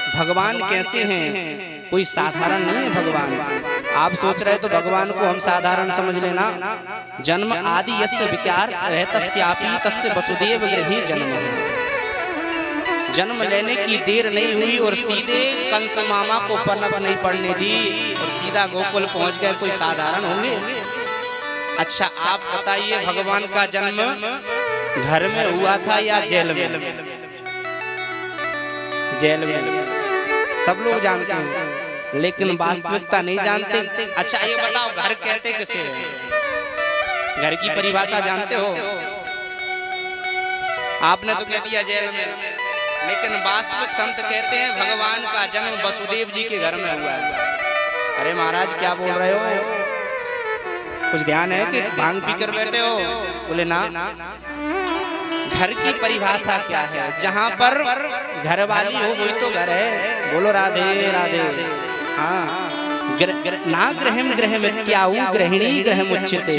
भगवान कैसे हैं, कोई साधारण नहीं है भगवान। आप सोच रहे तो भगवान को हम साधारण समझ लेना। जन्म आदि यस्य विकार रहतस्यापि तस्य वसुदेव गृहे जन्म। जन्म लेने की देर नहीं हुई और सीधे कंस मामा को पनप नहीं पड़ने दी और सीधा गोकुल पहुंच गए। कोई साधारण होंगे? अच्छा आप बताइए, भगवान का जन्म घर में हुआ था या जेल में? जेल में। सब लोग जानते हैं लेकिन वास्तविकता नहीं जानते। अच्छा ये बताओ, घर कहते किसे है? घर की परिभाषा जानते हो? आपने तो कह दिया जेल में, लेकिन वास्तविक संत कहते हैं भगवान का जन्म वसुदेव जी के घर में हुआ है। अरे महाराज क्या बोल रहे हो? कुछ ध्यान है कि भांग पीकर बैठे हो? बोले ना। घर की परिभाषा क्या है? जहां पर घर वाली हो वही तो घर है। बोलो राधे राधे। हाँ, ना गृहम गृहमित्याहु गृहिणी गृहमुच्यते।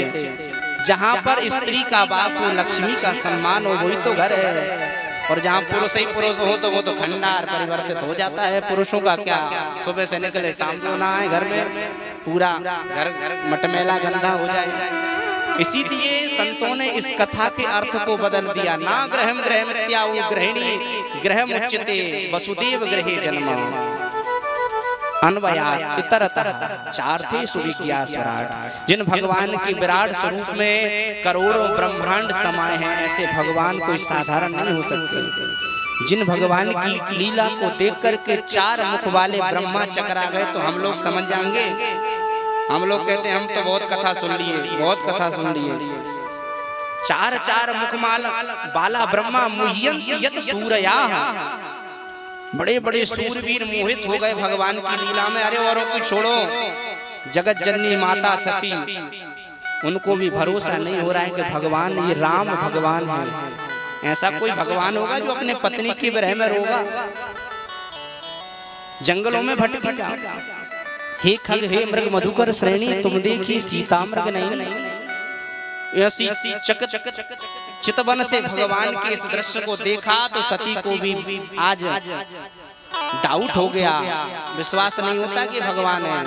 जहां पर स्त्री का वास हो, लक्ष्मी का सम्मान हो, वही तो घर है। और जहाँ पुरुष ही पुरुष हो तो वो तो खंडार परिवर्तित हो जाता है। पुरुषों का क्या, सुबह से निकले शाम को ना आए घर में, पूरा घर मटमैला गंदा हो जाए। इसीलिए संतों ने इस कथा के अर्थ को बदल दिया। ना गृहम गृहमित्याहु गृहिणी गृहमुच्यते वसुदेव गृहे जन्म। अन्वया इतरतः चार्थेषु विज्ञास्वराट। जिन भगवान के विराट स्वरूप में करोड़ों ब्रह्मांड समाये हैं, ऐसे भगवान कोई साधारण नहीं हो सकते। जिन भगवान की लीला को देख करके 4 मुख वाले ब्रह्मा चकरा गए तो हम लोग समझ जाएंगे। हम लोग कहते हैं हम तो बहुत कथा सुन लिए, बहुत कथा सुन लिए। 4 मुख बाला ब्रह्मा मुह्यन्ति यत सूरयाः। बड़े बड़े सूरवीर मोहित हो गए भगवान की लीला में। अरे औरों को छोड़ो, जगत जननी माता सती, उनको भी भरोसा नहीं हो रहा है कि भगवान ये राम भगवान है। ऐसा कोई भगवान होगा जो अपने पत्नी के विरह में रोगा, जंगलों में भटकेगा? हे खग हे मृग मधुकर श्रेणी, तुम देखी सीता मृग नहीं। ऐसी चितवन से भगवान के इस दृश्य को देखा तो सती को भी आज डाउट हो गया, विश्वास नहीं होता कि भगवान है।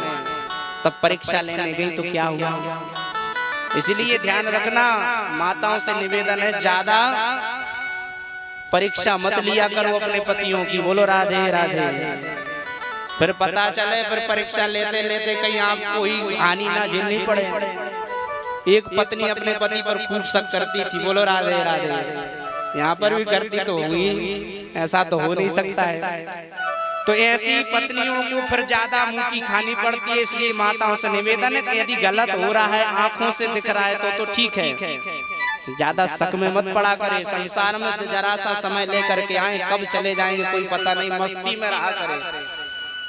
तब परीक्षा लेने गई तो क्या हुआ? इसलिए ध्यान रखना, माताओं से निवेदन है ज्यादा परीक्षा मत लिया करो अपने पतियों की। बोलो राधे राधे। फिर पता चले फिर परीक्षा लेते लेते कहीं आपको ही हानि ना झेलनी पड़े। एक पत्नी अपने पति पर खूब शक करती थी। बोलो राधे राधे। यहाँ पर भी करती तो होगी, ऐसा तो हो नहीं सकता है। तो ऐसी पत्नियों को फिर ज्यादा मुंह की खानी पड़ती है। इसलिए माताओं से निवेदन है कि यदि गलत हो रहा है, आंखों से दिख रहा है तो ठीक है, ज्यादा शक में मत पड़ा करे। संसार में जरा सा समय लेकर के आए, कब चले जाएंगे कोई पता नहीं। मस्ती में रहा करे,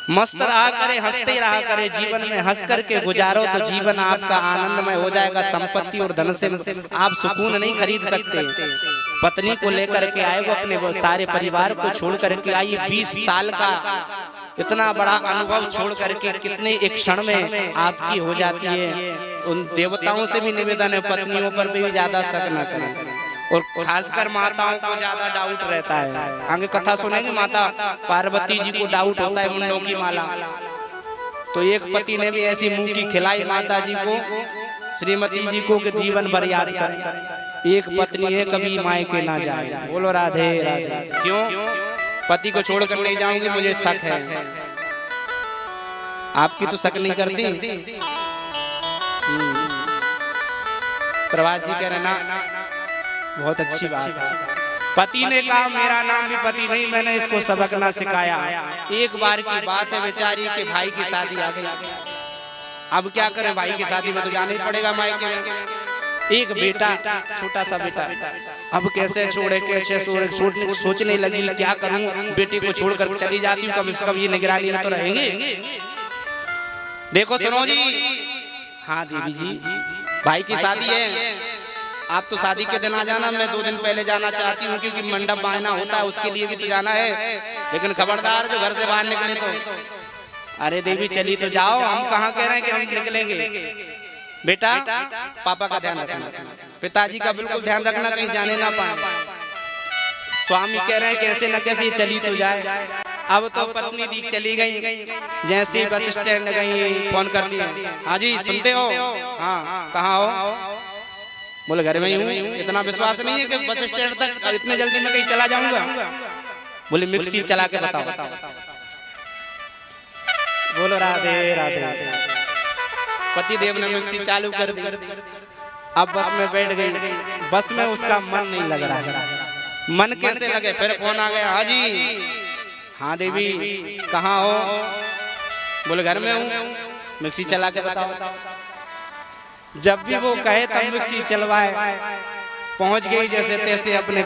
मस्त रहा करे, हंसते रहा करे। जीवन में हंस करके गुजारो तो जीवन आपका आनंदमय हो जाएगा। संपत्ति और धन से आप सुकून नहीं खरीद सकते। पत्नी को लेकर के आए, वो अपने सारे परिवार को छोड़ करके आई। 20 साल का इतना बड़ा अनुभव छोड़ करके कितने एक क्षण में आपकी हो जाती है। उन देवताओं से भी निवेदन है पत्नियों पर भी ज्यादा शक न करें, और खासकर माताओं को ज्यादा डाउट रहता है। आगे कथा सुनेंगे, माता पार्वती जी को डाउट होता है मुंडों की माला। तो एक पति ने भी ऐसी मुंह की खिलाई माता जी को, श्रीमती जी को, कि जीवन भर याद करें। एक पत्नी है कभी मायके ना जाए। बोलो राधे राधे। क्यों? पति को छोड़कर नहीं जाऊंगी, मुझे शक है। आपकी तो शक नहीं करती। प्रभात जी कह रहे ना, बहुत अच्छी बात है। पति ने कहा मेरा नाम भी पति नहीं, मैंने इसको सबक ना सिखाया। एक बार की बात है बेचारी के भाई की शादी आ गई। अब क्या करें, भाई की शादी में तो जाना ही पड़ेगा मायके में। एक बेटा, छोटा सा बेटा, अब कैसे छोड़े, कैसे छोड़े, सोचने लगी क्या करूं, बेटे को छोड़कर चली जाती हूँ, कब इसका ये निगरानी में तो रहेंगे। देखो सुनो जी, हाँ देवी जी, भाई की शादी है, आप तो शादी के दिन आ जाना, मैं 2 दिन पहले जाना चाहती हूँ क्योंकि मंडप बांधना होता है, उसके लिए भी तो जाना है। लेकिन खबरदार जो घर से बाहर निकले तो। अरे देवी चली तो जाओ, हम कहाँ कह रहे हैं कि हम निकलेंगे। बेटा पापा का ध्यान रखना, पिताजी का बिल्कुल ध्यान रखना, कहीं जाने ना पाए। स्वामी कह रहे हैं कैसे न कैसे चली तो जाए। अब तो पत्नी दी चली गई, जैसे ही बस स्टैंड गई फोन कर दिया, हाँ जी सुनते हो, हाँ कहाँ हो, बोले घर में ही हूँ। इतना विश्वास नहीं है कि बस स्टैंड तक और इतने जल्दी मैं कहीं चला जाऊंगा। बोले मिक्सी चला के बताओ। बोलो राधे राधे। पति देव ने मिक्सी चालू कर दी। अब बस में बैठ गई, बस में उसका मन नहीं लग रहा है। मन कैसे लगे, फिर फोन आ गया, हाँ जी, हाँ देवी कहाँ हो, बोले घर में हूँ, मिक्सी चला के बताओ। जब भी वो कहे तब मिक्सी चलवाए। पहुंच गई जैसे तैसे अपने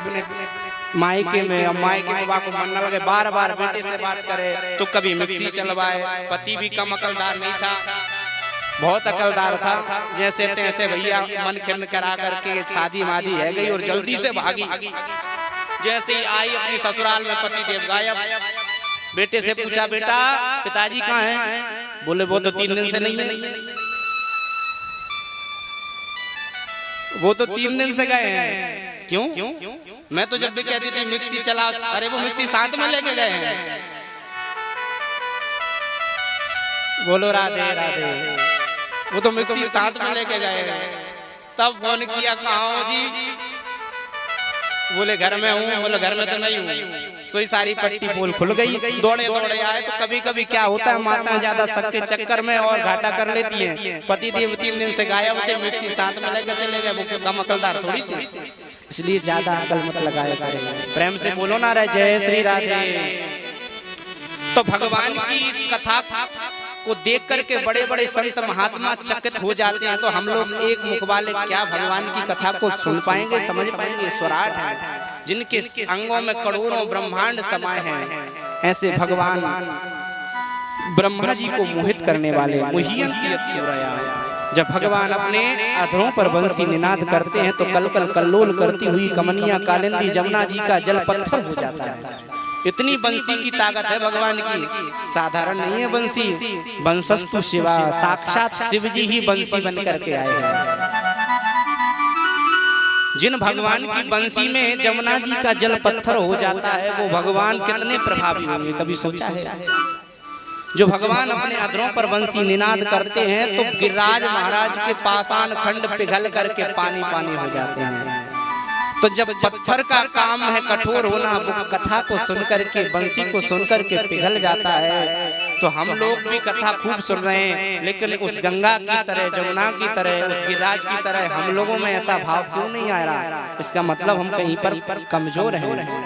मायके में। अब मायके में को मन न लगे, बार बार बेटे से बात करे तो कभी मिक्सी चलवाए। पति भी कम अकलदार नहीं था, बहुत अकलदार था। जैसे तैसे भैया मन खिन्न करा करके शादी मादी है गई और जल्दी से भागी। जैसे ही आई अपनी ससुराल में पति देव गायब। बेटे से पूछा, बेटा पिताजी कहाँ हैं? बोले वो तो 3 दिन से नहीं है। वो तो 3 दिन से गए हैं। क्यों? मैं तो जब भी कहती थी मिक्सी चला, अरे वो मिक्सी साथ में लेके गए हैं। बोलो राधे राधे। वो तो मिक्सी साथ में लेके गए हैं। तब फोन किया, कहाँ हो जी? बोले घर में हूँ। बोले घर में तो नहीं हूँ। सोई सारी पट्टी पोल खुल गई। दौड़े दौड़े आए। तो कभी कभी क्या होता है, माता ज्यादा शक के चक्कर में और घाटा कर लेती हैं। पति देव 3 दिन से गायब से मिक्सी साथ में लेकर चले गए। वो कम अकलदार थोड़ी थी, इसलिए ज्यादा अकल मत लगाया करें। प्रेम से बोलो ना रे जय श्री राधे। तो भगवान की इस कथा को देख करके बड़े बड़े संत महात्मा चकित हो जाते हैं। तो हम लोग एक मुख वाले क्या भगवान की कथा को सुन पाएंगे, समझ पाएंगे? स्वराट है जिनके अंगों में करोड़ों ब्रह्मांड समाये हैं। ऐसे भगवान ब्रह्मा जी को मोहित करने वाले मुह्यंती सूरया। जब भगवान अपने अधरों पर बंसी निनाद करते हैं तो कल कल कल्लोल करती हुई कमनिया कालिंदी जमुना जी का जल पत्थर हो जाता है। इतनी बंसी की ताकत है भगवान की, साधारण नहीं है बंसी। बंसस्तु शिवा, साक्षात शिव जी ही बंसी बन करके आए हैं। जिन भगवान की बंसी में जमुना जी का जल पत्थर हो जाता है, वो भगवान कितने प्रभावी होंगे, कभी सोचा है? जो भगवान अपने अधरों पर बंसी निनाद करते हैं तो गिरिराज महाराज के पाषाण खंड पिघल करके पानी पानी हो जाते हैं। तो जब पत्थर का काम है कठोर होना, वो कथा को सुनकर के, बंसी को सुनकर के पिघल जाता है। तो हम लोग भी कथा खूब सुन रहे हैं, लेकिन उस गंगा की तरह, जमुना की तरह, उस गिरिराज की तरह हम लोगों में ऐसा भाव क्यों नहीं आ रहा? इसका मतलब हम कहीं पर कमजोर हैं।